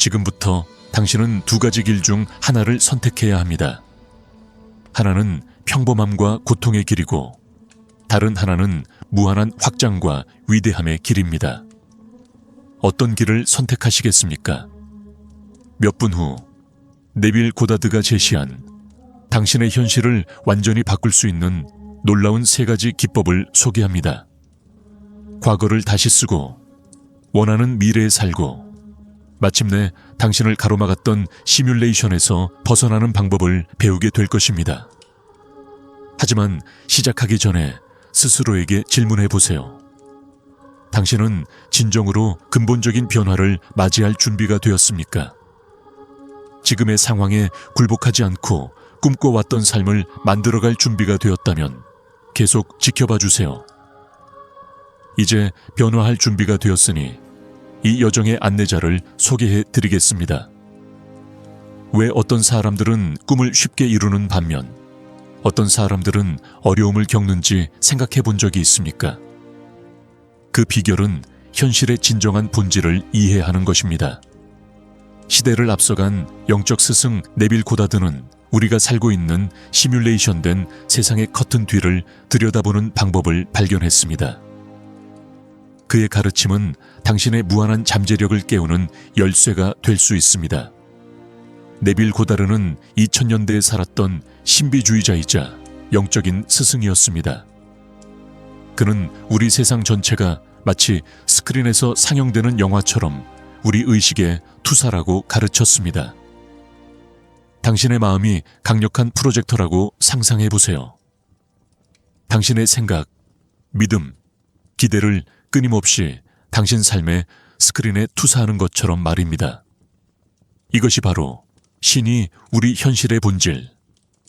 지금부터 당신은 두 가지 길 중 하나를 선택해야 합니다. 하나는 평범함과 고통의 길이고 다른 하나는 무한한 확장과 위대함의 길입니다. 어떤 길을 선택하시겠습니까? 몇 분 후 네빌 고다드가 제시한 당신의 현실을 완전히 바꿀 수 있는 놀라운 세 가지 기법을 소개합니다. 과거를 다시 쓰고 원하는 미래에 살고 마침내 당신을 가로막았던 시뮬레이션에서 벗어나는 방법을 배우게 될 것입니다. 하지만 시작하기 전에 스스로에게 질문해 보세요. 당신은 진정으로 근본적인 변화를 맞이할 준비가 되었습니까? 지금의 상황에 굴복하지 않고 꿈꿔왔던 삶을 만들어갈 준비가 되었다면 계속 지켜봐 주세요. 이제 변화할 준비가 되었으니 이 여정의 안내자를 소개해 드리겠습니다. 왜 어떤 사람들은 꿈을 쉽게 이루는 반면 어떤 사람들은 어려움을 겪는지 생각해 본 적이 있습니까? 그 비결은 현실의 진정한 본질을 이해하는 것입니다. 시대를 앞서간 영적 스승 네빌 고다드는 우리가 살고 있는 시뮬레이션된 세상의 커튼 뒤를 들여다보는 방법을 발견했습니다. 그의 가르침은 당신의 무한한 잠재력을 깨우는 열쇠가 될 수 있습니다. 네빌 고다르는 2000년대에 살았던 신비주의자이자 영적인 스승이었습니다. 그는 우리 세상 전체가 마치 스크린에서 상영되는 영화처럼 우리 의식에 투사라고 가르쳤습니다. 당신의 마음이 강력한 프로젝터라고 상상해 보세요. 당신의 생각, 믿음, 기대를 끊임없이 당신 삶의 스크린에 투사하는 것처럼 말입니다. 이것이 바로 신이 우리 현실의 본질,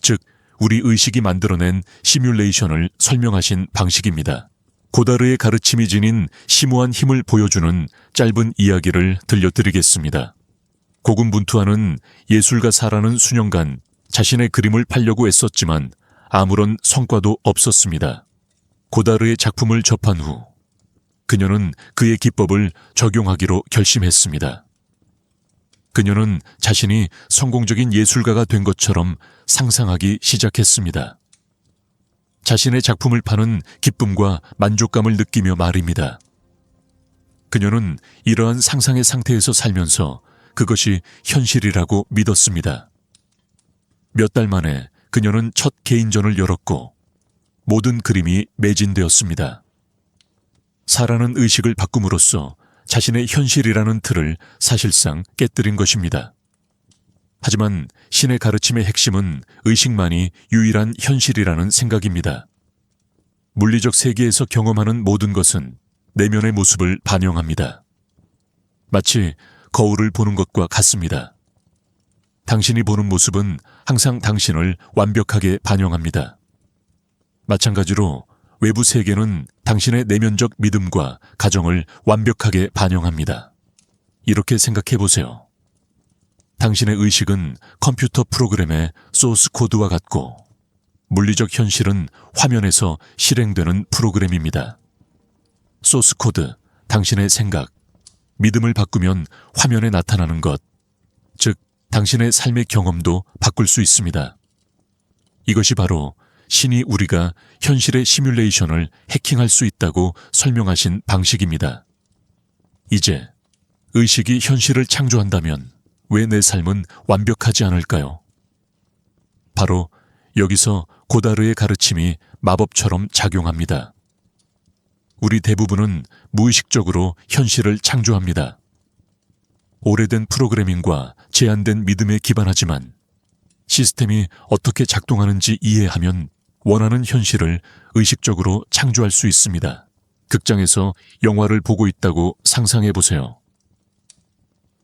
즉 우리 의식이 만들어낸 시뮬레이션을 설명하신 방식입니다. 고다르의 가르침이 지닌 심오한 힘을 보여주는 짧은 이야기를 들려드리겠습니다. 고군분투하는 예술가사라는 수년간 자신의 그림을 팔려고 애썼지만 아무런 성과도 없었습니다. 고다르의 작품을 접한 후 그녀는 그의 기법을 적용하기로 결심했습니다. 그녀는 자신이 성공적인 예술가가 된 것처럼 상상하기 시작했습니다. 자신의 작품을 파는 기쁨과 만족감을 느끼며 말입니다. 그녀는 이러한 상상의 상태에서 살면서 그것이 현실이라고 믿었습니다. 몇 달 만에 그녀는 첫 개인전을 열었고 모든 그림이 매진되었습니다. 사라는 의식을 바꿈으로써 자신의 현실이라는 틀을 사실상 깨뜨린 것입니다. 하지만 신의 가르침의 핵심은 의식만이 유일한 현실이라는 생각입니다. 물리적 세계에서 경험하는 모든 것은 내면의 모습을 반영합니다. 마치 거울을 보는 것과 같습니다. 당신이 보는 모습은 항상 당신을 완벽하게 반영합니다. 마찬가지로 외부 세계는 당신의 내면적 믿음과 가정을 완벽하게 반영합니다. 이렇게 생각해 보세요. 당신의 의식은 컴퓨터 프로그램의 소스 코드와 같고 물리적 현실은 화면에서 실행되는 프로그램입니다. 소스 코드, 당신의 생각, 믿음을 바꾸면 화면에 나타나는 것, 즉 당신의 삶의 경험도 바꿀 수 있습니다. 이것이 바로 신이 우리가 현실의 시뮬레이션을 해킹할 수 있다고 설명하신 방식입니다. 이제 의식이 현실을 창조한다면 왜 내 삶은 완벽하지 않을까요? 바로 여기서 고다르의 가르침이 마법처럼 작용합니다. 우리 대부분은 무의식적으로 현실을 창조합니다. 오래된 프로그래밍과 제한된 믿음에 기반하지만 시스템이 어떻게 작동하는지 이해하면 원하는 현실을 의식적으로 창조할 수 있습니다. 극장에서 영화를 보고 있다고 상상해 보세요.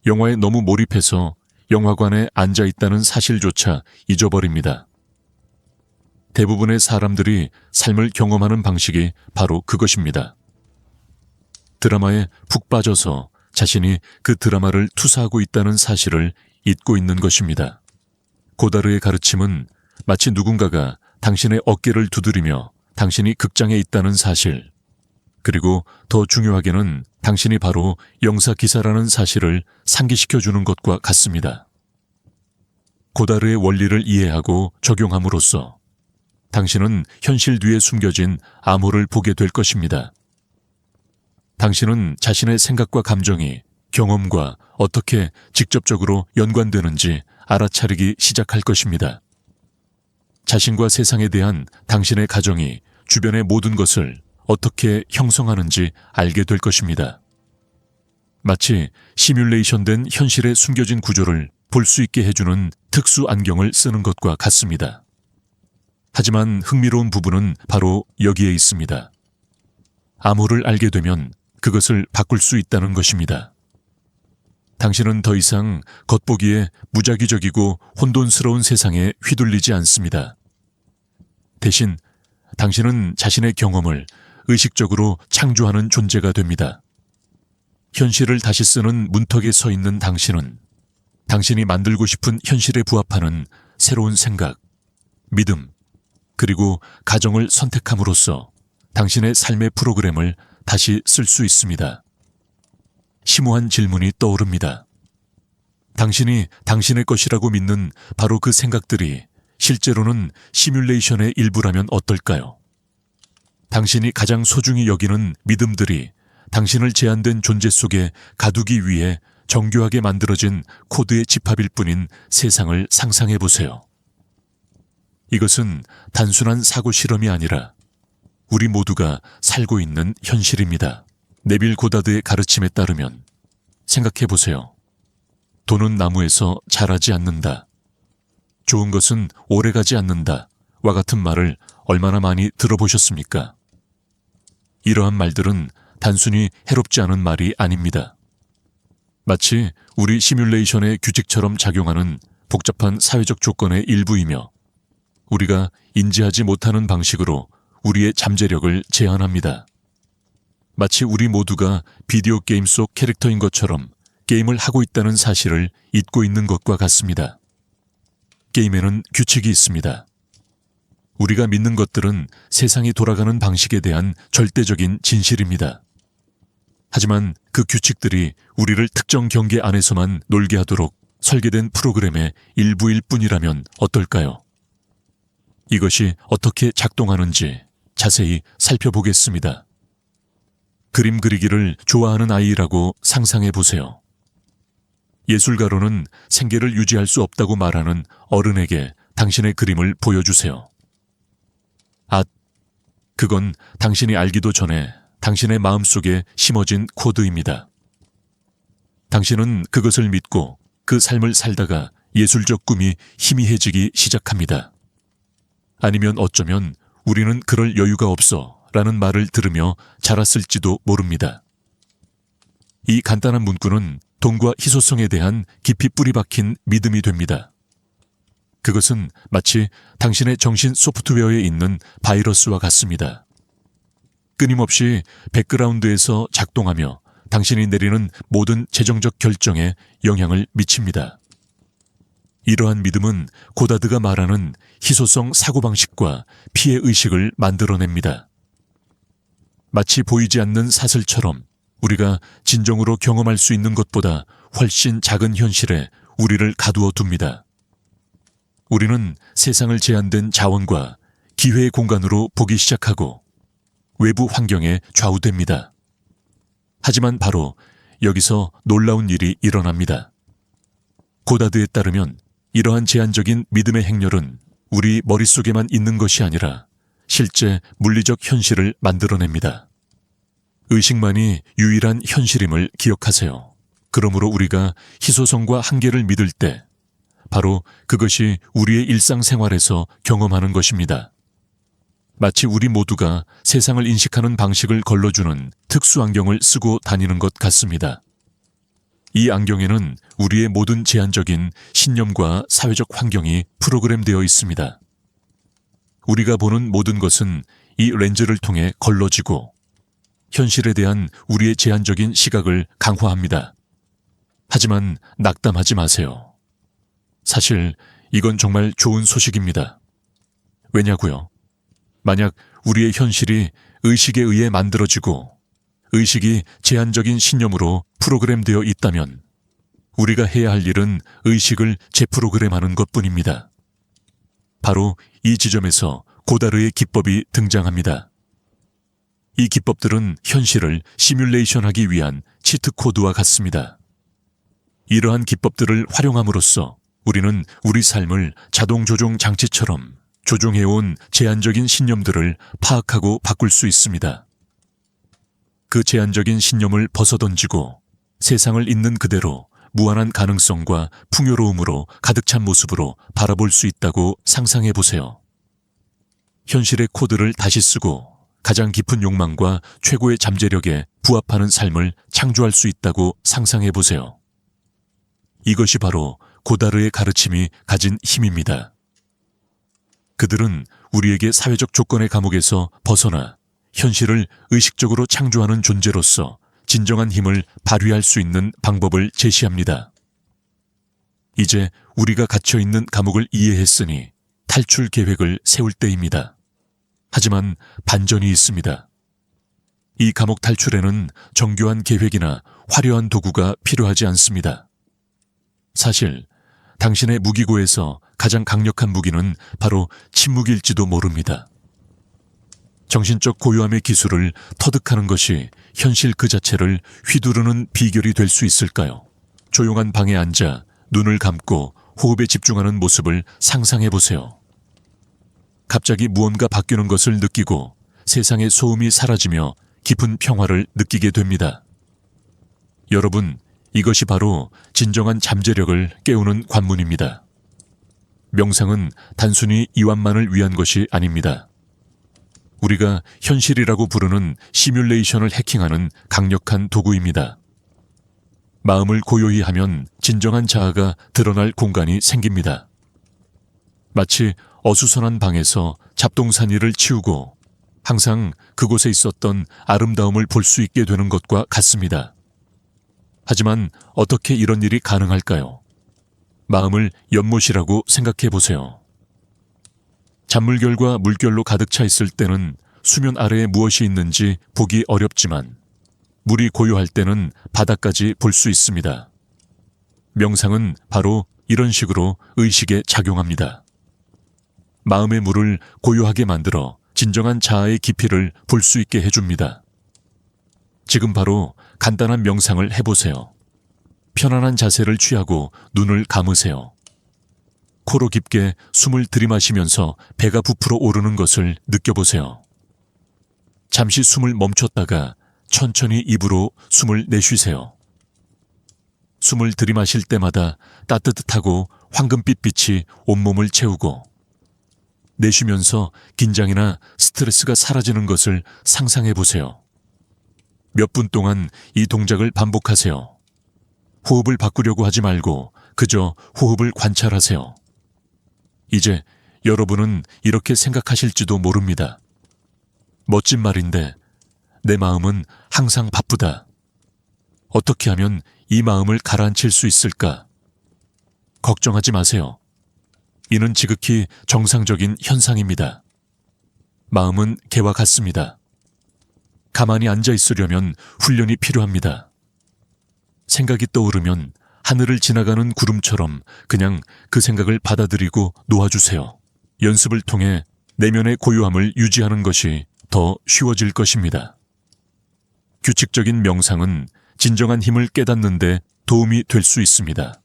영화에 너무 몰입해서 영화관에 앉아 있다는 사실조차 잊어버립니다. 대부분의 사람들이 삶을 경험하는 방식이 바로 그것입니다. 드라마에 푹 빠져서 자신이 그 드라마를 투사하고 있다는 사실을 잊고 있는 것입니다. 고다르의 가르침은 마치 누군가가 당신의 어깨를 두드리며 당신이 극장에 있다는 사실, 그리고 더 중요하게는 당신이 바로 영사 기사라는 사실을 상기시켜주는 것과 같습니다. 고다르의 원리를 이해하고 적용함으로써 당신은 현실 뒤에 숨겨진 암호를 보게 될 것입니다. 당신은 자신의 생각과 감정이 경험과 어떻게 직접적으로 연관되는지 알아차리기 시작할 것입니다. 자신과 세상에 대한 당신의 가정이 주변의 모든 것을 어떻게 형성하는지 알게 될 것입니다. 마치 시뮬레이션된 현실의 숨겨진 구조를 볼 수 있게 해주는 특수 안경을 쓰는 것과 같습니다. 하지만 흥미로운 부분은 바로 여기에 있습니다. 암호를 알게 되면 그것을 바꿀 수 있다는 것입니다. 당신은 더 이상 겉보기에 무작위적이고 혼돈스러운 세상에 휘둘리지 않습니다. 대신 당신은 자신의 경험을 의식적으로 창조하는 존재가 됩니다. 현실을 다시 쓰는 문턱에 서 있는 당신은 당신이 만들고 싶은 현실에 부합하는 새로운 생각, 믿음, 그리고 가정을 선택함으로써 당신의 삶의 프로그램을 다시 쓸 수 있습니다. 심오한 질문이 떠오릅니다. 당신이 당신의 것이라고 믿는 바로 그 생각들이 실제로는 시뮬레이션의 일부라면 어떨까요? 당신이 가장 소중히 여기는 믿음들이 당신을 제한된 존재 속에 가두기 위해 정교하게 만들어진 코드의 집합일 뿐인 세상을 상상해 보세요. 이것은 단순한 사고 실험이 아니라 우리 모두가 살고 있는 현실입니다. 네빌 고다드의 가르침에 따르면 생각해 보세요. 돈은 나무에서 자라지 않는다. 좋은 것은 오래가지 않는다. 와 같은 말을 얼마나 많이 들어보셨습니까? 이러한 말들은 단순히 해롭지 않은 말이 아닙니다. 마치 우리 시뮬레이션의 규칙처럼 작용하는 복잡한 사회적 조건의 일부이며 우리가 인지하지 못하는 방식으로 우리의 잠재력을 제한합니다. 마치 우리 모두가 비디오 게임 속 캐릭터인 것처럼 게임을 하고 있다는 사실을 잊고 있는 것과 같습니다. 게임에는 규칙이 있습니다. 우리가 믿는 것들은 세상이 돌아가는 방식에 대한 절대적인 진실입니다. 하지만 그 규칙들이 우리를 특정 경계 안에서만 놀게 하도록 설계된 프로그램의 일부일 뿐이라면 어떨까요? 이것이 어떻게 작동하는지 자세히 살펴보겠습니다. 그림 그리기를 좋아하는 아이라고 상상해 보세요. 예술가로는 생계를 유지할 수 없다고 말하는 어른에게 당신의 그림을 보여주세요. 그건 당신이 알기도 전에 당신의 마음속에 심어진 코드입니다. 당신은 그것을 믿고 그 삶을 살다가 예술적 꿈이 희미해지기 시작합니다. 아니면 어쩌면 우리는 그럴 여유가 없어 라는 말을 들으며 자랐을지도 모릅니다. 이 간단한 문구는 돈과 희소성에 대한 깊이 뿌리 박힌 믿음이 됩니다. 그것은 마치 당신의 정신 소프트웨어에 있는 바이러스와 같습니다. 끊임없이 백그라운드에서 작동하며 당신이 내리는 모든 재정적 결정에 영향을 미칩니다. 이러한 믿음은 고다드가 말하는 희소성 사고방식과 피해의식을 만들어냅니다. 마치 보이지 않는 사슬처럼 우리가 진정으로 경험할 수 있는 것보다 훨씬 작은 현실에 우리를 가두어 둡니다. 우리는 세상을 제한된 자원과 기회의 공간으로 보기 시작하고 외부 환경에 좌우됩니다. 하지만 바로 여기서 놀라운 일이 일어납니다. 고다드에 따르면 이러한 제한적인 믿음의 행렬은 우리 머릿속에만 있는 것이 아니라 실제 물리적 현실을 만들어냅니다. 의식만이 유일한 현실임을 기억하세요. 그러므로 우리가 희소성과 한계를 믿을 때 바로 그것이 우리의 일상생활에서 경험하는 것입니다. 마치 우리 모두가 세상을 인식하는 방식을 걸러주는 특수 안경을 쓰고 다니는 것 같습니다. 이 안경에는 우리의 모든 제한적인 신념과 사회적 환경이 프로그램되어 있습니다. 우리가 보는 모든 것은 이 렌즈를 통해 걸러지고 현실에 대한 우리의 제한적인 시각을 강화합니다. 하지만 낙담하지 마세요. 사실 이건 정말 좋은 소식입니다. 왜냐고요? 만약 우리의 현실이 의식에 의해 만들어지고 의식이 제한적인 신념으로 프로그램되어 있다면 우리가 해야 할 일은 의식을 재프로그램하는 것뿐입니다. 바로 이 지점에서 고다르의 기법이 등장합니다. 이 기법들은 현실을 시뮬레이션하기 위한 치트 코드와 같습니다. 이러한 기법들을 활용함으로써 우리는 우리 삶을 자동 조종 장치처럼 조종해온 제한적인 신념들을 파악하고 바꿀 수 있습니다. 그 제한적인 신념을 벗어던지고 세상을 있는 그대로 무한한 가능성과 풍요로움으로 가득 찬 모습으로 바라볼 수 있다고 상상해 보세요. 현실의 코드를 다시 쓰고 가장 깊은 욕망과 최고의 잠재력에 부합하는 삶을 창조할 수 있다고 상상해 보세요. 이것이 바로 고다르의 가르침이 가진 힘입니다. 그들은 우리에게 사회적 조건의 감옥에서 벗어나 현실을 의식적으로 창조하는 존재로서 진정한 힘을 발휘할 수 있는 방법을 제시합니다. 이제 우리가 갇혀 있는 감옥을 이해했으니 탈출 계획을 세울 때입니다. 하지만 반전이 있습니다. 이 감옥 탈출에는 정교한 계획이나 화려한 도구가 필요하지 않습니다. 사실 당신의 무기고에서 가장 강력한 무기는 바로 침묵일지도 모릅니다. 정신적 고요함의 기술을 터득하는 것이 현실 그 자체를 휘두르는 비결이 될 수 있을까요? 조용한 방에 앉아 눈을 감고 호흡에 집중하는 모습을 상상해 보세요. 갑자기 무언가 바뀌는 것을 느끼고 세상의 소음이 사라지며 깊은 평화를 느끼게 됩니다. 여러분, 이것이 바로 진정한 잠재력을 깨우는 관문입니다. 명상은 단순히 이완만을 위한 것이 아닙니다. 우리가 현실이라고 부르는 시뮬레이션을 해킹하는 강력한 도구입니다. 마음을 고요히 하면 진정한 자아가 드러날 공간이 생깁니다. 마치 어수선한 방에서 잡동사니를 치우고 항상 그곳에 있었던 아름다움을 볼 수 있게 되는 것과 같습니다. 하지만 어떻게 이런 일이 가능할까요? 마음을 연못이라고 생각해 보세요. 잔물결과 물결로 가득 차 있을 때는 수면 아래에 무엇이 있는지 보기 어렵지만 물이 고요할 때는 바다까지 볼 수 있습니다. 명상은 바로 이런 식으로 의식에 작용합니다. 마음의 물을 고요하게 만들어 진정한 자아의 깊이를 볼 수 있게 해줍니다. 지금 바로 간단한 명상을 해보세요. 편안한 자세를 취하고 눈을 감으세요. 코로 깊게 숨을 들이마시면서 배가 부풀어 오르는 것을 느껴보세요. 잠시 숨을 멈췄다가 천천히 입으로 숨을 내쉬세요. 숨을 들이마실 때마다 따뜻하고 황금빛 빛이 온몸을 채우고 내쉬면서 긴장이나 스트레스가 사라지는 것을 상상해 보세요. 몇 분 동안 이 동작을 반복하세요. 호흡을 바꾸려고 하지 말고 그저 호흡을 관찰하세요. 이제 여러분은 이렇게 생각하실지도 모릅니다. 멋진 말인데 내 마음은 항상 바쁘다. 어떻게 하면 이 마음을 가라앉힐 수 있을까? 걱정하지 마세요. 이는 지극히 정상적인 현상입니다. 마음은 개와 같습니다. 가만히 앉아 있으려면 훈련이 필요합니다. 생각이 떠오르면 하늘을 지나가는 구름처럼 그냥 그 생각을 받아들이고 놓아주세요. 연습을 통해 내면의 고요함을 유지하는 것이 더 쉬워질 것입니다. 규칙적인 명상은 진정한 힘을 깨닫는 데 도움이 될 수 있습니다.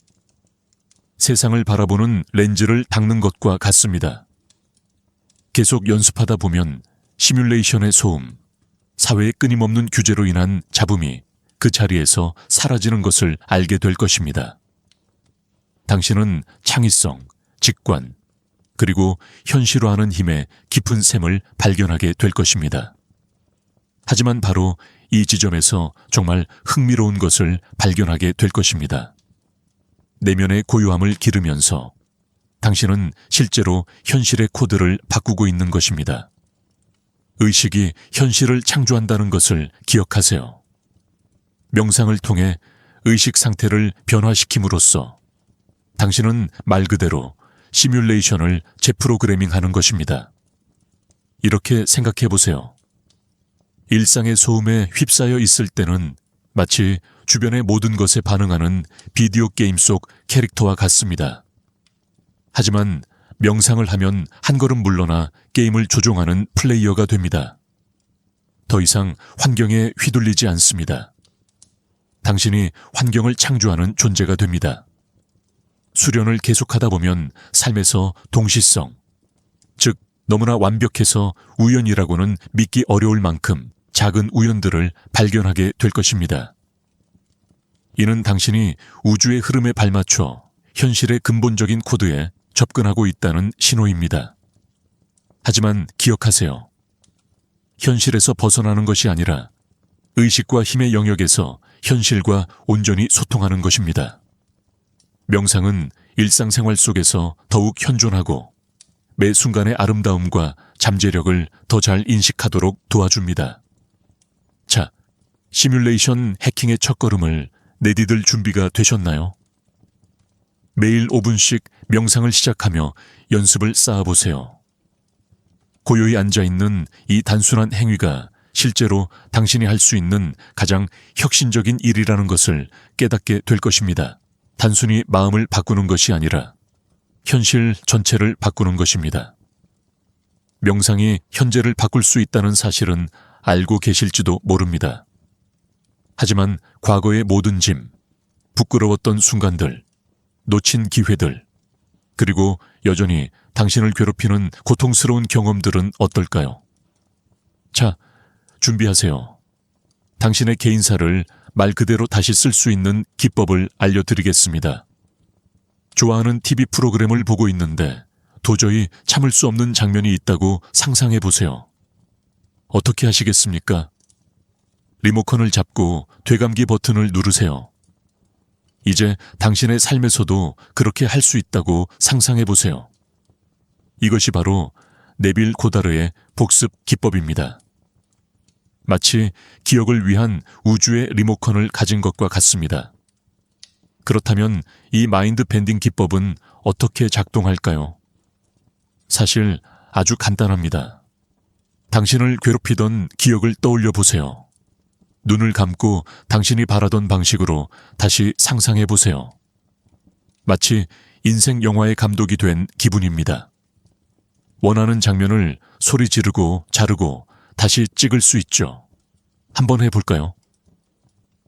세상을 바라보는 렌즈를 닦는 것과 같습니다. 계속 연습하다 보면 시뮬레이션의 소음, 사회의 끊임없는 규제로 인한 잡음이 그 자리에서 사라지는 것을 알게 될 것입니다. 당신은 창의성, 직관, 그리고 현실화하는 힘의 깊은 샘을 발견하게 될 것입니다. 하지만 바로 이 지점에서 정말 흥미로운 것을 발견하게 될 것입니다. 내면의 고요함을 기르면서 당신은 실제로 현실의 코드를 바꾸고 있는 것입니다. 의식이 현실을 창조한다는 것을 기억하세요. 명상을 통해 의식 상태를 변화시킴으로써 당신은 말 그대로 시뮬레이션을 재프로그래밍하는 것입니다. 이렇게 생각해 보세요. 일상의 소음에 휩싸여 있을 때는 마치 주변의 모든 것에 반응하는 비디오 게임 속 캐릭터와 같습니다. 하지만 명상을 하면 한 걸음 물러나 게임을 조종하는 플레이어가 됩니다. 더 이상 환경에 휘둘리지 않습니다. 당신이 환경을 창조하는 존재가 됩니다. 수련을 계속하다 보면 삶에서 동시성, 즉 너무나 완벽해서 우연이라고는 믿기 어려울 만큼 작은 우연들을 발견하게 될 것입니다. 이는 당신이 우주의 흐름에 발맞춰 현실의 근본적인 코드에 접근하고 있다는 신호입니다. 하지만 기억하세요. 현실에서 벗어나는 것이 아니라 의식과 힘의 영역에서 현실과 온전히 소통하는 것입니다. 명상은 일상생활 속에서 더욱 현존하고 매 순간의 아름다움과 잠재력을 더 잘 인식하도록 도와줍니다. 자, 시뮬레이션 해킹의 첫걸음을 내디딜 준비가 되셨나요? 매일 5분씩 명상을 시작하며 연습을 쌓아보세요. 고요히 앉아있는 이 단순한 행위가 실제로 당신이 할 수 있는 가장 혁신적인 일이라는 것을 깨닫게 될 것입니다. 단순히 마음을 바꾸는 것이 아니라 현실 전체를 바꾸는 것입니다. 명상이 현재를 바꿀 수 있다는 사실은 알고 계실지도 모릅니다. 하지만 과거의 모든 짐, 부끄러웠던 순간들, 놓친 기회들, 그리고 여전히 당신을 괴롭히는 고통스러운 경험들은 어떨까요? 자, 준비하세요. 당신의 개인사를 말 그대로 다시 쓸 수 있는 기법을 알려드리겠습니다. 좋아하는 TV 프로그램을 보고 있는데 도저히 참을 수 없는 장면이 있다고 상상해 보세요. 어떻게 하시겠습니까? 리모컨을 잡고 되감기 버튼을 누르세요. 이제 당신의 삶에서도 그렇게 할 수 있다고 상상해 보세요. 이것이 바로 네빌 고다르의 복습 기법입니다. 마치 기억을 위한 우주의 리모컨을 가진 것과 같습니다. 그렇다면 이 마인드 밴딩 기법은 어떻게 작동할까요? 사실 아주 간단합니다. 당신을 괴롭히던 기억을 떠올려 보세요. 눈을 감고 당신이 바라던 방식으로 다시 상상해 보세요. 마치 인생 영화의 감독이 된 기분입니다. 원하는 장면을 소리 지르고 자르고 다시 찍을 수 있죠. 한번 해볼까요?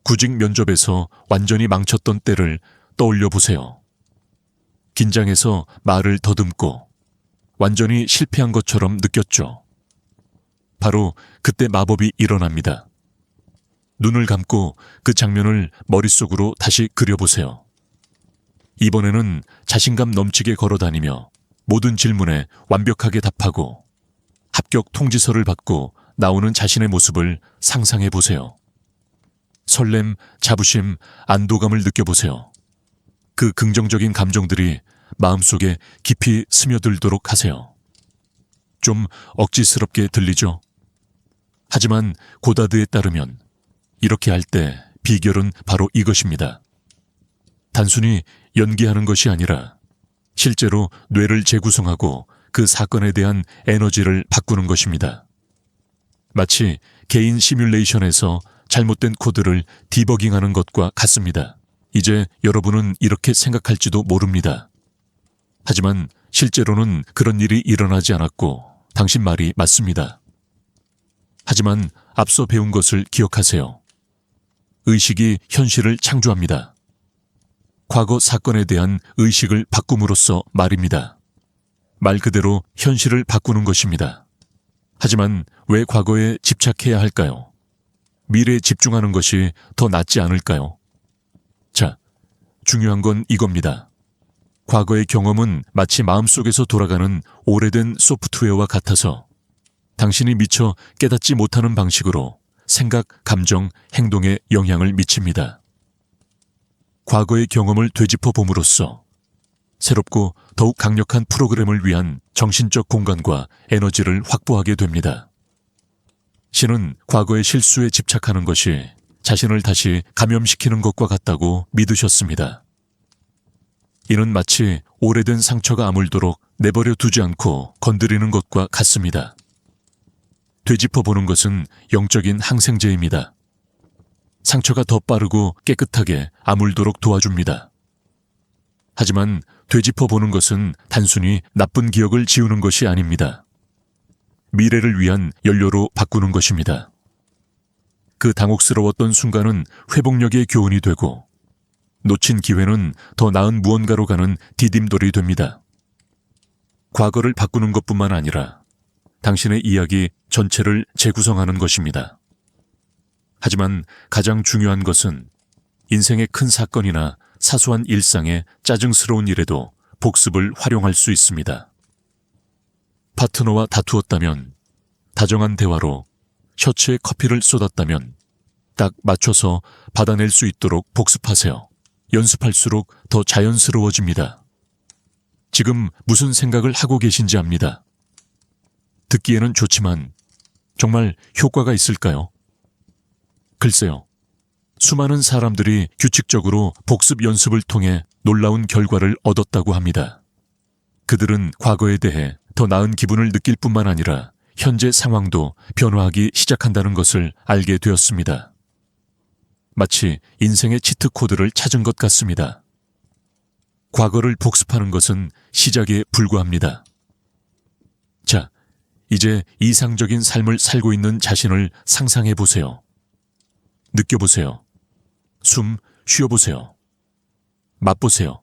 구직 면접에서 완전히 망쳤던 때를 떠올려 보세요. 긴장해서 말을 더듬고 완전히 실패한 것처럼 느꼈죠. 바로 그때 마법이 일어납니다. 눈을 감고 그 장면을 머릿속으로 다시 그려보세요. 이번에는 자신감 넘치게 걸어다니며 모든 질문에 완벽하게 답하고 합격 통지서를 받고 나오는 자신의 모습을 상상해 보세요. 설렘, 자부심, 안도감을 느껴보세요. 그 긍정적인 감정들이 마음속에 깊이 스며들도록 하세요. 좀 억지스럽게 들리죠? 하지만 고다드에 따르면 이렇게 할 때 비결은 바로 이것입니다. 단순히 연기하는 것이 아니라 실제로 뇌를 재구성하고 그 사건에 대한 에너지를 바꾸는 것입니다. 마치 개인 시뮬레이션에서 잘못된 코드를 디버깅하는 것과 같습니다. 이제 여러분은 이렇게 생각할지도 모릅니다. 하지만 실제로는 그런 일이 일어나지 않았고 당신 말이 맞습니다. 하지만 앞서 배운 것을 기억하세요. 의식이 현실을 창조합니다. 과거 사건에 대한 의식을 바꿈으로써 말입니다. 말 그대로 현실을 바꾸는 것입니다. 하지만 왜 과거에 집착해야 할까요? 미래에 집중하는 것이 더 낫지 않을까요? 자, 중요한 건 이겁니다. 과거의 경험은 마치 마음속에서 돌아가는 오래된 소프트웨어와 같아서 당신이 미처 깨닫지 못하는 방식으로 생각, 감정, 행동에 영향을 미칩니다. 과거의 경험을 되짚어 봄으로써 새롭고 더욱 강력한 프로그램을 위한 정신적 공간과 에너지를 확보하게 됩니다. 신은 과거의 실수에 집착하는 것이 자신을 다시 감염시키는 것과 같다고 믿으셨습니다. 이는 마치 오래된 상처가 아물도록 내버려 두지 않고 건드리는 것과 같습니다. 되짚어 보는 것은 영적인 항생제입니다. 상처가 더 빠르고 깨끗하게 아물도록 도와줍니다. 하지만 되짚어 보는 것은 단순히 나쁜 기억을 지우는 것이 아닙니다. 미래를 위한 연료로 바꾸는 것입니다. 그 당혹스러웠던 순간은 회복력의 교훈이 되고 놓친 기회는 더 나은 무언가로 가는 디딤돌이 됩니다. 과거를 바꾸는 것뿐만 아니라 당신의 이야기 전체를 재구성하는 것입니다. 하지만 가장 중요한 것은 인생의 큰 사건이나 사소한 일상의 짜증스러운 일에도 복습을 활용할 수 있습니다. 파트너와 다투었다면, 다정한 대화로 셔츠에 커피를 쏟았다면 딱 맞춰서 받아낼 수 있도록 복습하세요. 연습할수록 더 자연스러워집니다. 지금 무슨 생각을 하고 계신지 압니다. 듣기에는 좋지만 정말 효과가 있을까요? 글쎄요. 수많은 사람들이 규칙적으로 복습 연습을 통해 놀라운 결과를 얻었다고 합니다. 그들은 과거에 대해 더 나은 기분을 느낄 뿐만 아니라 현재 상황도 변화하기 시작한다는 것을 알게 되었습니다. 마치 인생의 치트 코드를 찾은 것 같습니다. 과거를 복습하는 것은 시작에 불과합니다. 자, 이제 이상적인 삶을 살고 있는 자신을 상상해 보세요. 느껴보세요. 숨 쉬어보세요. 맛보세요.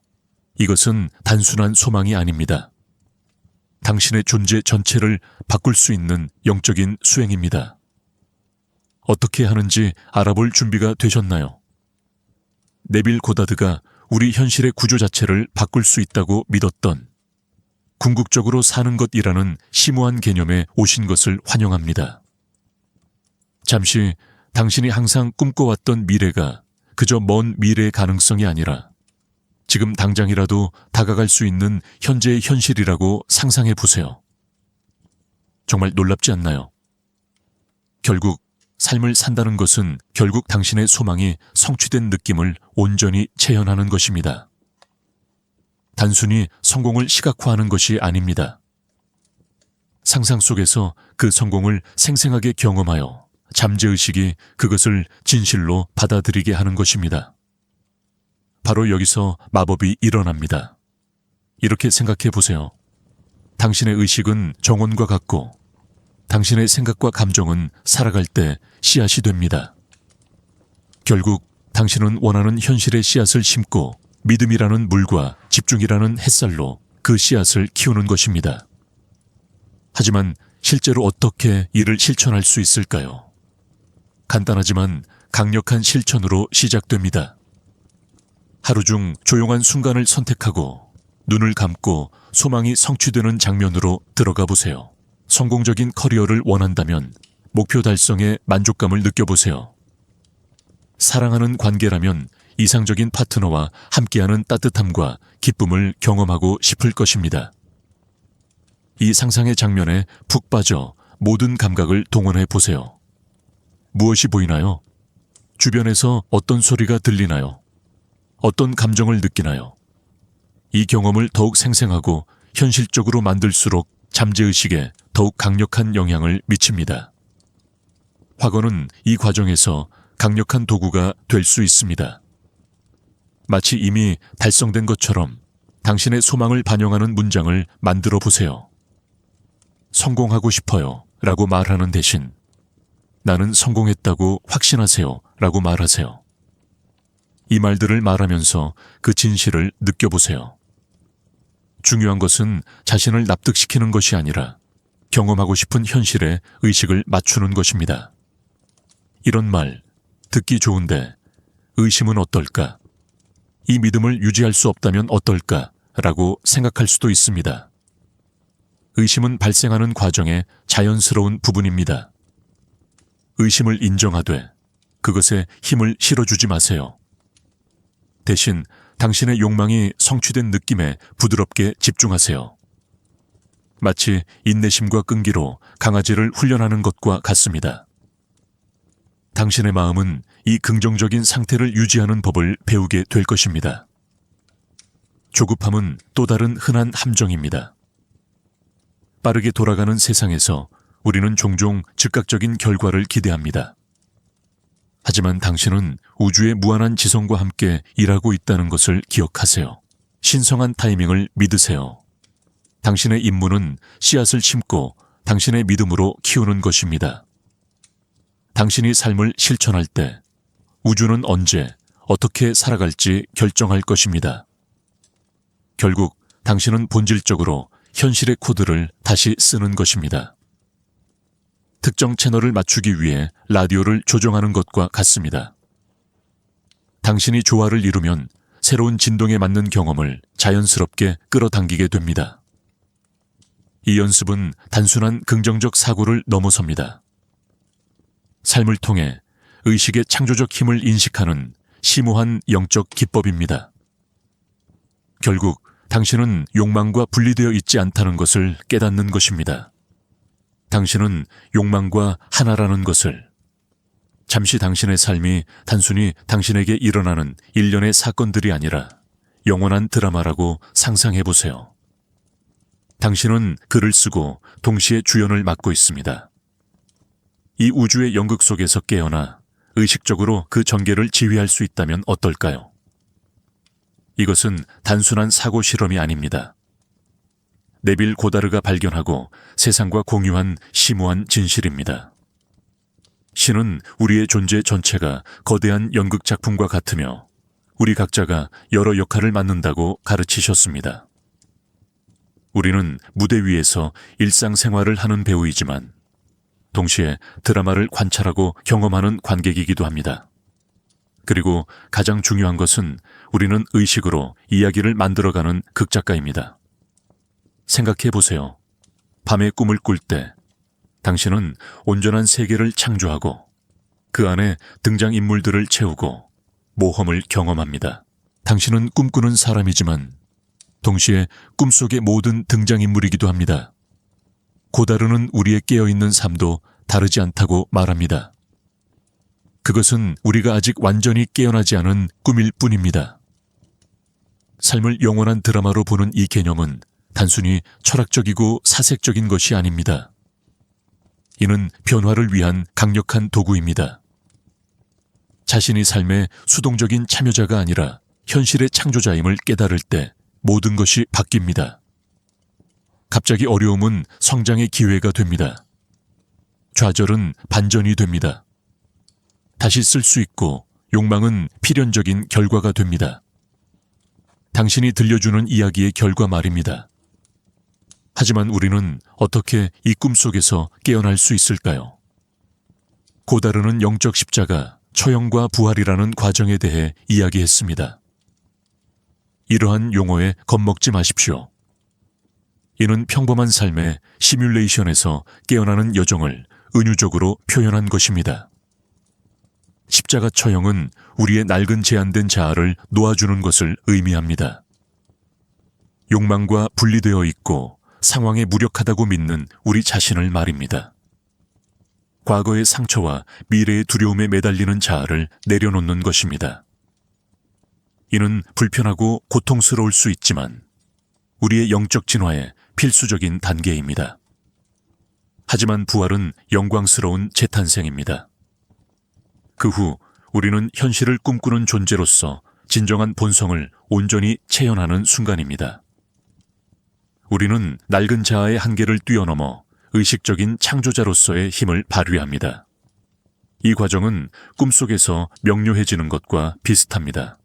이것은 단순한 소망이 아닙니다. 당신의 존재 전체를 바꿀 수 있는 영적인 수행입니다. 어떻게 하는지 알아볼 준비가 되셨나요? 네빌 고다드가 우리 현실의 구조 자체를 바꿀 수 있다고 믿었던 궁극적으로 사는 것이라는 심오한 개념에 오신 것을 환영합니다. 잠시 당신이 항상 꿈꿔왔던 미래가 그저 먼 미래의 가능성이 아니라 지금 당장이라도 다가갈 수 있는 현재의 현실이라고 상상해 보세요. 정말 놀랍지 않나요? 결국 삶을 산다는 것은 결국 당신의 소망이 성취된 느낌을 온전히 체현하는 것입니다. 단순히 성공을 시각화하는 것이 아닙니다. 상상 속에서 그 성공을 생생하게 경험하여 잠재의식이 그것을 진실로 받아들이게 하는 것입니다. 바로 여기서 마법이 일어납니다. 이렇게 생각해 보세요. 당신의 의식은 정원과 같고 당신의 생각과 감정은 살아갈 때 씨앗이 됩니다. 결국 당신은 원하는 현실의 씨앗을 심고 믿음이라는 물과 집중이라는 햇살로 그 씨앗을 키우는 것입니다. 하지만 실제로 어떻게 이를 실천할 수 있을까요? 간단하지만 강력한 실천으로 시작됩니다. 하루 중 조용한 순간을 선택하고 눈을 감고 소망이 성취되는 장면으로 들어가 보세요. 성공적인 커리어를 원한다면 목표 달성에 만족감을 느껴보세요. 사랑하는 관계라면 이상적인 파트너와 함께하는 따뜻함과 기쁨을 경험하고 싶을 것입니다. 이 상상의 장면에 푹 빠져 모든 감각을 동원해 보세요. 무엇이 보이나요? 주변에서 어떤 소리가 들리나요? 어떤 감정을 느끼나요? 이 경험을 더욱 생생하고 현실적으로 만들수록 잠재의식에 더욱 강력한 영향을 미칩니다. 확언은 이 과정에서 강력한 도구가 될 수 있습니다. 마치 이미 달성된 것처럼 당신의 소망을 반영하는 문장을 만들어 보세요. 성공하고 싶어요 라고 말하는 대신 나는 성공했다고 확신하세요 라고 말하세요. 이 말들을 말하면서 그 진실을 느껴보세요. 중요한 것은 자신을 납득시키는 것이 아니라 경험하고 싶은 현실에 의식을 맞추는 것입니다. 이런 말, 듣기 좋은데 의심은 어떨까? 이 믿음을 유지할 수 없다면 어떨까? 라고 생각할 수도 있습니다. 의심은 발생하는 과정의 자연스러운 부분입니다. 의심을 인정하되 그것에 힘을 실어주지 마세요. 대신 당신의 욕망이 성취된 느낌에 부드럽게 집중하세요. 마치 인내심과 끈기로 강아지를 훈련하는 것과 같습니다. 당신의 마음은 이 긍정적인 상태를 유지하는 법을 배우게 될 것입니다. 조급함은 또 다른 흔한 함정입니다. 빠르게 돌아가는 세상에서 우리는 종종 즉각적인 결과를 기대합니다. 하지만 당신은 우주의 무한한 지성과 함께 일하고 있다는 것을 기억하세요. 신성한 타이밍을 믿으세요. 당신의 임무는 씨앗을 심고 당신의 믿음으로 키우는 것입니다. 당신이 삶을 실천할 때 우주는 언제, 어떻게 살아갈지 결정할 것입니다. 결국 당신은 본질적으로 현실의 코드를 다시 쓰는 것입니다. 특정 채널을 맞추기 위해 라디오를 조정하는 것과 같습니다. 당신이 조화를 이루면 새로운 진동에 맞는 경험을 자연스럽게 끌어당기게 됩니다. 이 연습은 단순한 긍정적 사고를 넘어섭니다. 삶을 통해 의식의 창조적 힘을 인식하는 심오한 영적 기법입니다. 결국 당신은 욕망과 분리되어 있지 않다는 것을 깨닫는 것입니다. 당신은 욕망과 하나라는 것을. 잠시 당신의 삶이 단순히 당신에게 일어나는 일련의 사건들이 아니라 영원한 드라마라고 상상해 보세요. 당신은 글을 쓰고 동시에 주연을 맡고 있습니다. 이 우주의 연극 속에서 깨어나 의식적으로 그 전개를 지휘할 수 있다면 어떨까요? 이것은 단순한 사고 실험이 아닙니다. 네빌 고다르가 발견하고 세상과 공유한 심오한 진실입니다. 신은 우리의 존재 전체가 거대한 연극 작품과 같으며 우리 각자가 여러 역할을 맡는다고 가르치셨습니다. 우리는 무대 위에서 일상생활을 하는 배우이지만 동시에 드라마를 관찰하고 경험하는 관객이기도 합니다. 그리고 가장 중요한 것은 우리는 의식으로 이야기를 만들어가는 극작가입니다. 생각해 보세요. 밤에 꿈을 꿀 때 당신은 온전한 세계를 창조하고 그 안에 등장인물들을 채우고 모험을 경험합니다. 당신은 꿈꾸는 사람이지만 동시에 꿈속의 모든 등장인물이기도 합니다. 고다르는 우리의 깨어있는 삶도 다르지 않다고 말합니다. 그것은 우리가 아직 완전히 깨어나지 않은 꿈일 뿐입니다. 삶을 영원한 드라마로 보는 이 개념은 단순히 철학적이고 사색적인 것이 아닙니다. 이는 변화를 위한 강력한 도구입니다. 자신이 삶의 수동적인 참여자가 아니라 현실의 창조자임을 깨달을 때 모든 것이 바뀝니다. 갑자기 어려움은 성장의 기회가 됩니다. 좌절은 반전이 됩니다. 다시 쓸 수 있고 욕망은 필연적인 결과가 됩니다. 당신이 들려주는 이야기의 결과 말입니다. 하지만 우리는 어떻게 이 꿈속에서 깨어날 수 있을까요? 고다르는 영적 십자가, 처형과 부활이라는 과정에 대해 이야기했습니다. 이러한 용어에 겁먹지 마십시오. 이는 평범한 삶의 시뮬레이션에서 깨어나는 여정을 은유적으로 표현한 것입니다. 십자가 처형은 우리의 낡은 제한된 자아를 놓아주는 것을 의미합니다. 욕망과 분리되어 있고 상황에 무력하다고 믿는 우리 자신을 말입니다. 과거의 상처와 미래의 두려움에 매달리는 자아를 내려놓는 것입니다. 이는 불편하고 고통스러울 수 있지만 우리의 영적 진화의 필수적인 단계입니다. 하지만 부활은 영광스러운 재탄생입니다. 그 후 우리는 현실을 꿈꾸는 존재로서 진정한 본성을 온전히 체현하는 순간입니다. 우리는 낡은 자아의 한계를 뛰어넘어 의식적인 창조자로서의 힘을 발휘합니다. 이 과정은 꿈속에서 명료해지는 것과 비슷합니다.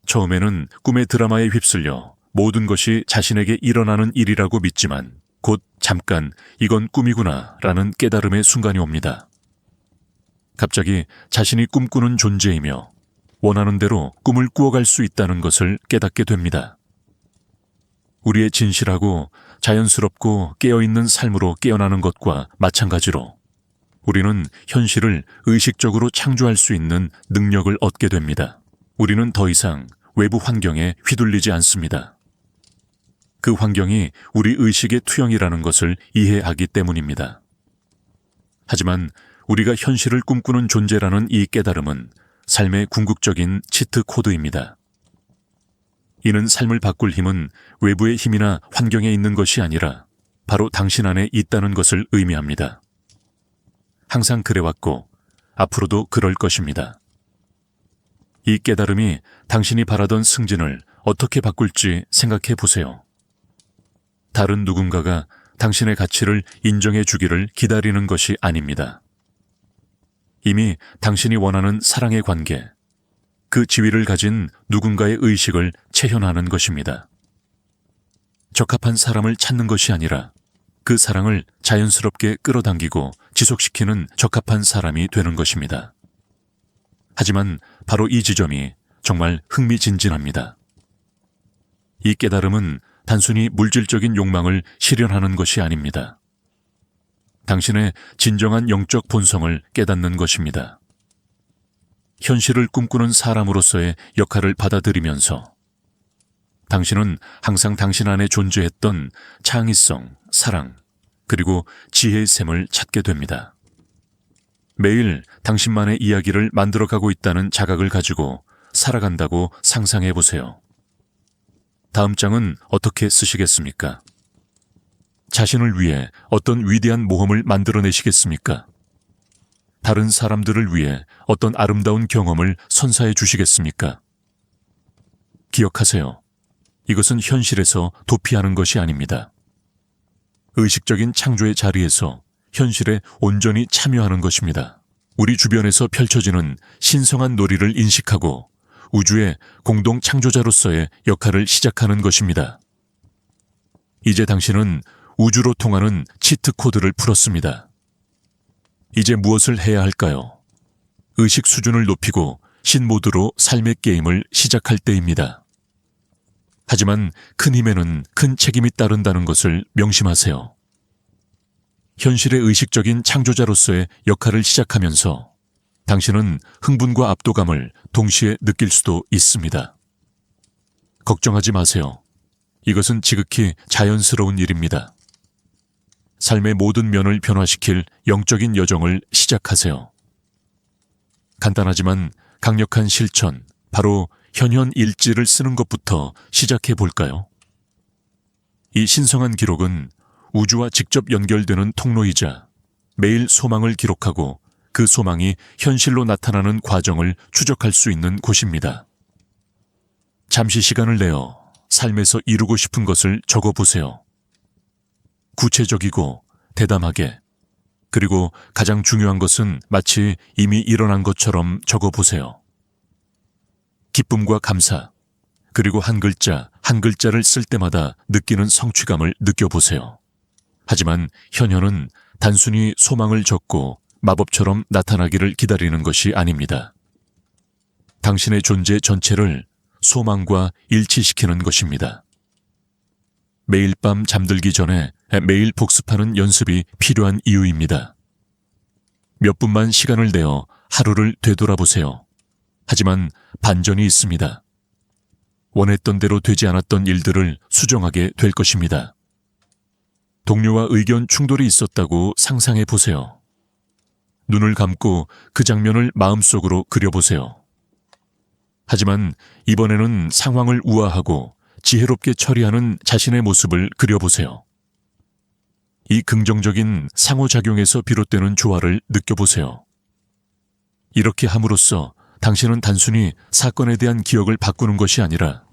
처음에는 꿈의 드라마에 휩쓸려 모든 것이 자신에게 일어나는 일이라고 믿지만 곧 잠깐 이건 꿈이구나 라는 깨달음의 순간이 옵니다. 갑자기 자신이 꿈꾸는 존재이며 원하는 대로 꿈을 꾸어갈 수 있다는 것을 깨닫게 됩니다. 우리의 진실하고 자연스럽고 깨어있는 삶으로 깨어나는 것과 마찬가지로 우리는 현실을 의식적으로 창조할 수 있는 능력을 얻게 됩니다. 우리는 더 이상 외부 환경에 휘둘리지 않습니다. 그 환경이 우리 의식의 투영이라는 것을 이해하기 때문입니다. 하지만 우리가 현실을 꿈꾸는 존재라는 이 깨달음은 삶의 궁극적인 치트 코드입니다. 이는 삶을 바꿀 힘은 외부의 힘이나 환경에 있는 것이 아니라 바로 당신 안에 있다는 것을 의미합니다. 항상 그래왔고 앞으로도 그럴 것입니다. 이 깨달음이 당신이 바라던 승진을 어떻게 바꿀지 생각해 보세요. 다른 누군가가 당신의 가치를 인정해 주기를 기다리는 것이 아닙니다. 이미 당신이 원하는 사랑의 관계, 그 지위를 가진 누군가의 의식을 체현하는 것입니다. 적합한 사람을 찾는 것이 아니라 그 사랑을 자연스럽게 끌어당기고 지속시키는 적합한 사람이 되는 것입니다. 하지만 바로 이 지점이 정말 흥미진진합니다. 이 깨달음은 단순히 물질적인 욕망을 실현하는 것이 아닙니다. 당신의 진정한 영적 본성을 깨닫는 것입니다. 현실을 꿈꾸는 사람으로서의 역할을 받아들이면서 당신은 항상 당신 안에 존재했던 창의성, 사랑, 그리고 지혜의 샘을 찾게 됩니다. 매일 당신만의 이야기를 만들어가고 있다는 자각을 가지고 살아간다고 상상해 보세요. 다음 장은 어떻게 쓰시겠습니까? 자신을 위해 어떤 위대한 모험을 만들어내시겠습니까? 다른 사람들을 위해 어떤 아름다운 경험을 선사해 주시겠습니까? 기억하세요. 이것은 현실에서 도피하는 것이 아닙니다. 의식적인 창조의 자리에서 현실에 온전히 참여하는 것입니다. 우리 주변에서 펼쳐지는 신성한 놀이를 인식하고 우주의 공동 창조자로서의 역할을 시작하는 것입니다. 이제 당신은 우주로 통하는 치트 코드를 풀었습니다. 이제 무엇을 해야 할까요? 의식 수준을 높이고 신모드로 삶의 게임을 시작할 때입니다. 하지만 큰 힘에는 큰 책임이 따른다는 것을 명심하세요. 현실의 의식적인 창조자로서의 역할을 시작하면서 당신은 흥분과 압도감을 동시에 느낄 수도 있습니다. 걱정하지 마세요. 이것은 지극히 자연스러운 일입니다. 삶의 모든 면을 변화시킬 영적인 여정을 시작하세요. 간단하지만 강력한 실천, 바로 현현일지를 쓰는 것부터 시작해 볼까요? 이 신성한 기록은 우주와 직접 연결되는 통로이자 매일 소망을 기록하고 그 소망이 현실로 나타나는 과정을 추적할 수 있는 곳입니다. 잠시 시간을 내어 삶에서 이루고 싶은 것을 적어보세요. 구체적이고 대담하게, 그리고 가장 중요한 것은 마치 이미 일어난 것처럼 적어보세요. 기쁨과 감사, 그리고 한 글자를 쓸 때마다 느끼는 성취감을 느껴보세요. 하지만 현현은 단순히 소망을 적고 마법처럼 나타나기를 기다리는 것이 아닙니다. 당신의 존재 전체를 소망과 일치시키는 것입니다. 매일 밤 잠들기 전에 매일 복습하는 연습이 필요한 이유입니다. 몇 분만 시간을 내어 하루를 되돌아보세요. 하지만 반전이 있습니다. 원했던 대로 되지 않았던 일들을 수정하게 될 것입니다. 동료와 의견 충돌이 있었다고 상상해 보세요. 눈을 감고 그 장면을 마음속으로 그려보세요. 하지만 이번에는 상황을 우아하고 지혜롭게 처리하는 자신의 모습을 그려보세요. 이 긍정적인 상호작용에서 비롯되는 조화를 느껴보세요. 이렇게 함으로써 당신은 단순히 사건에 대한 기억을 바꾸는 것이 아니라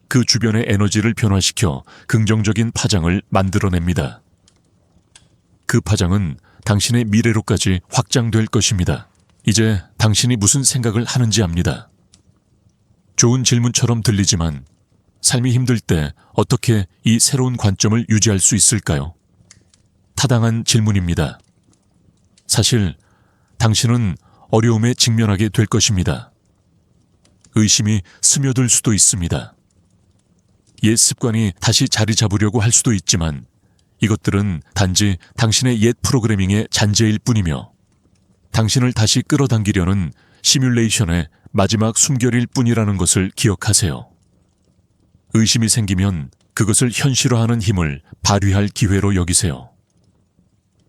그 주변의 에너지를 변화시켜 긍정적인 파장을 만들어냅니다. 그 파장은 당신의 미래로까지 확장될 것입니다. 이제 당신이 무슨 생각을 하는지 압니다. 좋은 질문처럼 들리지만 삶이 힘들 때 어떻게 이 새로운 관점을 유지할 수 있을까요? 타당한 질문입니다. 사실 당신은 어려움에 직면하게 될 것입니다. 의심이 스며들 수도 있습니다. 옛 습관이 다시 자리 잡으려고 할 수도 있지만 이것들은 단지 당신의 옛 프로그래밍의 잔재일 뿐이며 당신을 다시 끌어당기려는 시뮬레이션의 마지막 숨결일 뿐이라는 것을 기억하세요. 의심이 생기면 그것을 현실화하는 힘을 발휘할 기회로 여기세요.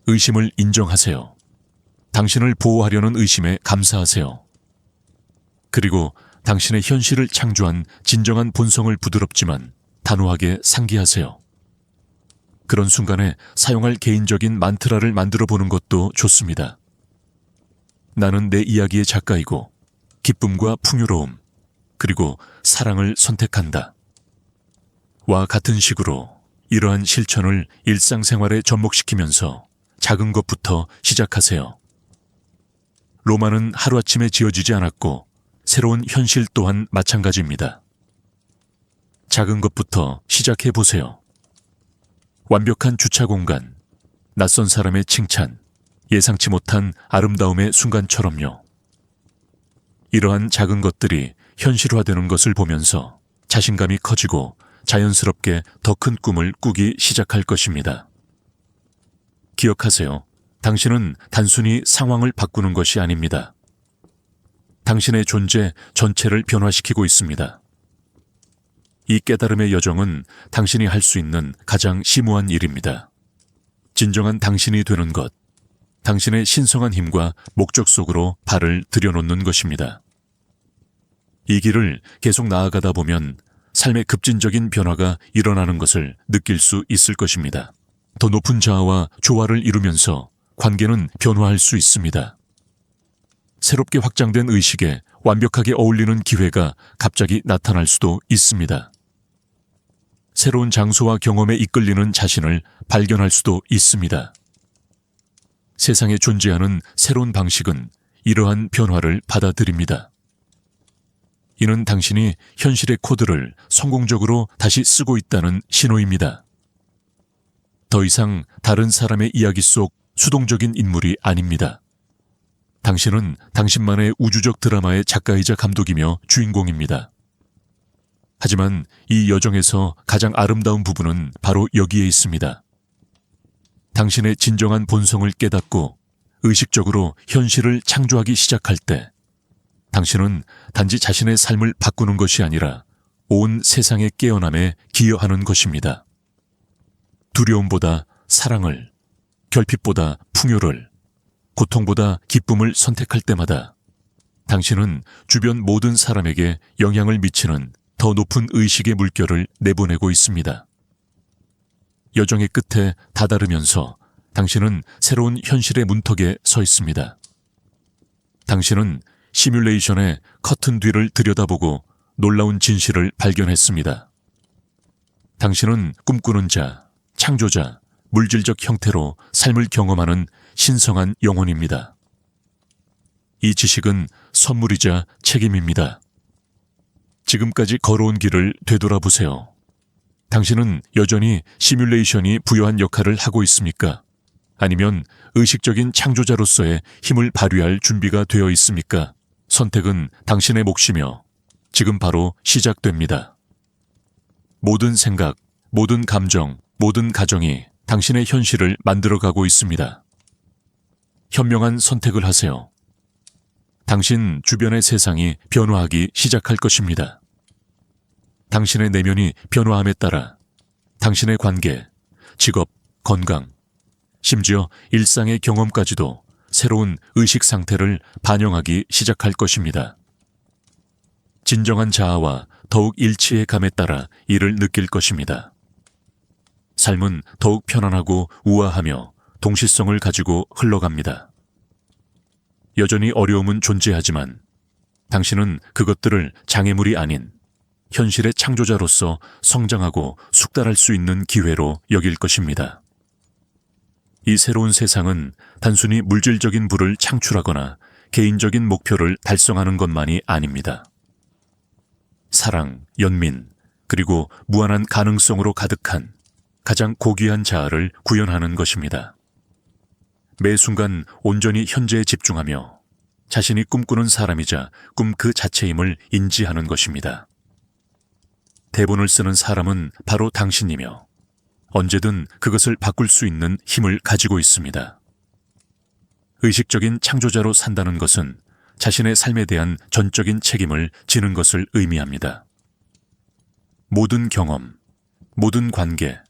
의심을 인정하세요. 당신을 보호하려는 의심에 감사하세요. 그리고 당신의 현실을 창조한 진정한 본성을 부드럽지만 단호하게 상기하세요. 그런 순간에 사용할 개인적인 만트라를 만들어 보는 것도 좋습니다. 나는 내 이야기의 작가이고 기쁨과 풍요로움, 그리고 사랑을 선택한다. 와 같은 식으로 이러한 실천을 일상생활에 접목시키면서 작은 것부터 시작하세요. 로마는 하루아침에 지어지지 않았고 새로운 현실 또한 마찬가지입니다. 작은 것부터 시작해 보세요. 완벽한 주차 공간, 낯선 사람의 칭찬, 예상치 못한 아름다움의 순간처럼요. 이러한 작은 것들이 현실화되는 것을 보면서 자신감이 커지고 자연스럽게 더 큰 꿈을 꾸기 시작할 것입니다. 기억하세요. 당신은 단순히 상황을 바꾸는 것이 아닙니다. 당신의 존재 전체를 변화시키고 있습니다. 이 깨달음의 여정은 당신이 할 수 있는 가장 심오한 일입니다. 진정한 당신이 되는 것, 당신의 신성한 힘과 목적 속으로 발을 들여놓는 것입니다. 이 길을 계속 나아가다 보면 삶의 급진적인 변화가 일어나는 것을 느낄 수 있을 것입니다. 더 높은 자아와 조화를 이루면서 관계는 변화할 수 있습니다. 새롭게 확장된 의식에 완벽하게 어울리는 기회가 갑자기 나타날 수도 있습니다. 새로운 장소와 경험에 이끌리는 자신을 발견할 수도 있습니다. 세상에 존재하는 새로운 방식은 이러한 변화를 받아들입니다. 이는 당신이 현실의 코드를 성공적으로 다시 쓰고 있다는 신호입니다. 더 이상 다른 사람의 이야기 속 수동적인 인물이 아닙니다. 당신은 당신만의 우주적 드라마의 작가이자 감독이며 주인공입니다. 하지만 이 여정에서 가장 아름다운 부분은 바로 여기에 있습니다. 당신의 진정한 본성을 깨닫고 의식적으로 현실을 창조하기 시작할 때 당신은 단지 자신의 삶을 바꾸는 것이 아니라 온 세상의 깨어남에 기여하는 것입니다. 두려움보다 사랑을, 결핍보다 풍요를, 고통보다 기쁨을 선택할 때마다 당신은 주변 모든 사람에게 영향을 미치는 더 높은 의식의 물결을 내보내고 있습니다. 여정의 끝에 다다르면서 당신은 새로운 현실의 문턱에 서 있습니다. 당신은 시뮬레이션의 커튼 뒤를 들여다보고 놀라운 진실을 발견했습니다. 당신은 꿈꾸는 자, 창조자, 물질적 형태로 삶을 경험하는 신성한 영혼입니다. 이 지식은 선물이자 책임입니다. 지금까지 걸어온 길을 되돌아보세요. 당신은 여전히 시뮬레이션이 부여한 역할을 하고 있습니까? 아니면 의식적인 창조자로서의 힘을 발휘할 준비가 되어 있습니까? 선택은 당신의 몫이며 지금 바로 시작됩니다. 모든 생각, 모든 감정, 모든 가정이 당신의 현실을 만들어가고 있습니다. 현명한 선택을 하세요. 당신 주변의 세상이 변화하기 시작할 것입니다. 당신의 내면이 변화함에 따라 당신의 관계, 직업, 건강, 심지어 일상의 경험까지도 새로운 의식 상태를 반영하기 시작할 것입니다. 진정한 자아와 더욱 일치해 감에 따라 이를 느낄 것입니다. 삶은 더욱 편안하고 우아하며 동시성을 가지고 흘러갑니다. 여전히 어려움은 존재하지만 당신은 그것들을 장애물이 아닌 현실의 창조자로서 성장하고 숙달할 수 있는 기회로 여길 것입니다. 이 새로운 세상은 단순히 물질적인 부를 창출하거나 개인적인 목표를 달성하는 것만이 아닙니다. 사랑, 연민, 그리고 무한한 가능성으로 가득한 가장 고귀한 자아를 구현하는 것입니다. 매 순간 온전히 현재에 집중하며 자신이 꿈꾸는 사람이자 꿈 그 자체임을 인지하는 것입니다. 대본을 쓰는 사람은 바로 당신이며 언제든 그것을 바꿀 수 있는 힘을 가지고 있습니다. 의식적인 창조자로 산다는 것은 자신의 삶에 대한 전적인 책임을 지는 것을 의미합니다. 모든 경험, 모든 관계,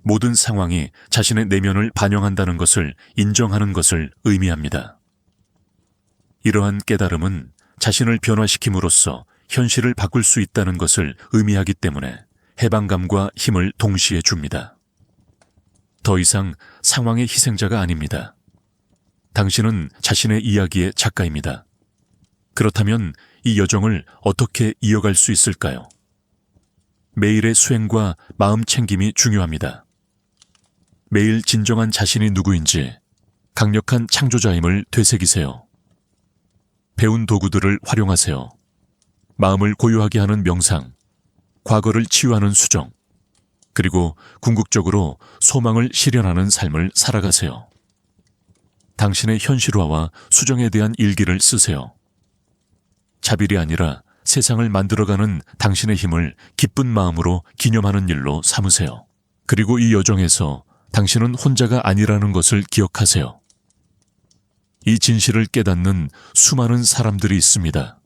모든 상황이 자신의 내면을 반영한다는 것을 인정하는 것을 의미합니다. 이러한 깨달음은 자신을 변화시킴으로써 현실을 바꿀 수 있다는 것을 의미하기 때문에 해방감과 힘을 동시에 줍니다. 더 이상 상황의 희생자가 아닙니다. 당신은 자신의 이야기의 작가입니다. 그렇다면 이 여정을 어떻게 이어갈 수 있을까요? 매일의 수행과 마음 챙김이 중요합니다. 매일 진정한 자신이 누구인지, 강력한 창조자임을 되새기세요. 배운 도구들을 활용하세요. 마음을 고요하게 하는 명상, 과거를 치유하는 수정, 그리고 궁극적으로 소망을 실현하는 삶을 살아가세요. 당신의 현실화와 수정에 대한 일기를 쓰세요. 자빌이 아니라 세상을 만들어가는 당신의 힘을 기쁜 마음으로 기념하는 일로 삼으세요. 그리고 이 여정에서 당신은 혼자가 아니라는 것을 기억하세요. 이 진실을 깨닫는 수많은 사람들이 있습니다.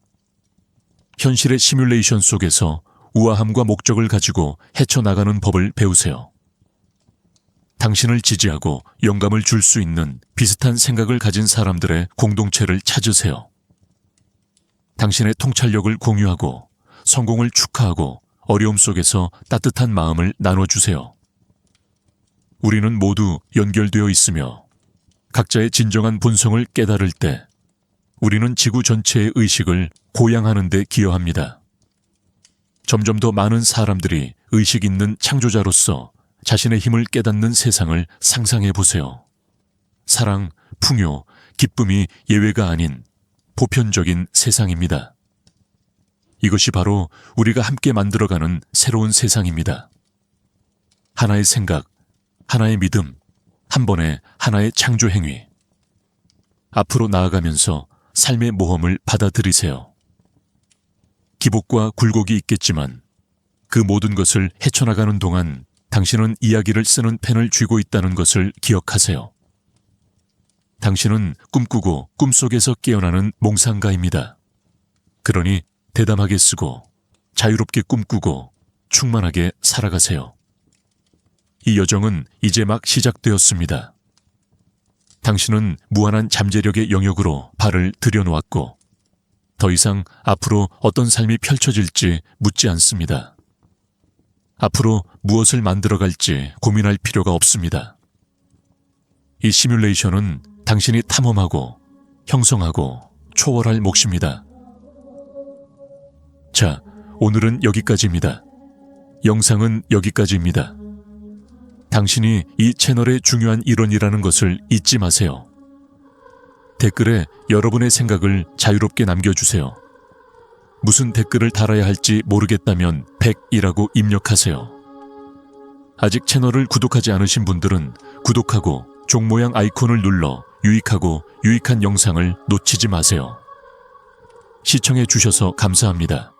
현실의 시뮬레이션 속에서 우아함과 목적을 가지고 헤쳐나가는 법을 배우세요. 당신을 지지하고 영감을 줄 수 있는 비슷한 생각을 가진 사람들의 공동체를 찾으세요. 당신의 통찰력을 공유하고 성공을 축하하고 어려움 속에서 따뜻한 마음을 나눠주세요. 우리는 모두 연결되어 있으며 각자의 진정한 본성을 깨달을 때 우리는 지구 전체의 의식을 고양하는 데 기여합니다. 점점 더 많은 사람들이 의식 있는 창조자로서 자신의 힘을 깨닫는 세상을 상상해 보세요. 사랑, 풍요, 기쁨이 예외가 아닌 보편적인 세상입니다. 이것이 바로 우리가 함께 만들어가는 새로운 세상입니다. 하나의 생각, 하나의 믿음, 한 번에 하나의 창조 행위. 앞으로 나아가면서 삶의 모험을 받아들이세요. 기복과 굴곡이 있겠지만 그 모든 것을 헤쳐나가는 동안 당신은 이야기를 쓰는 펜을 쥐고 있다는 것을 기억하세요. 당신은 꿈꾸고 꿈속에서 깨어나는 몽상가입니다. 그러니 대담하게 쓰고 자유롭게 꿈꾸고 충만하게 살아가세요. 이 여정은 이제 막 시작되었습니다. 당신은 무한한 잠재력의 영역으로 발을 들여놓았고 더 이상 앞으로 어떤 삶이 펼쳐질지 묻지 않습니다. 앞으로 무엇을 만들어갈지 고민할 필요가 없습니다. 이 시뮬레이션은 당신이 탐험하고 형성하고 초월할 몫입니다. 자, 오늘은 여기까지입니다. 영상은 여기까지입니다. 당신이 이 채널의 중요한 일원이라는 것을 잊지 마세요. 댓글에 여러분의 생각을 자유롭게 남겨주세요. 무슨 댓글을 달아야 할지 모르겠다면 100이라고 입력하세요. 아직 채널을 구독하지 않으신 분들은 구독하고 종 모양 아이콘을 눌러 유익하고 유익한 영상을 놓치지 마세요. 시청해 주셔서 감사합니다.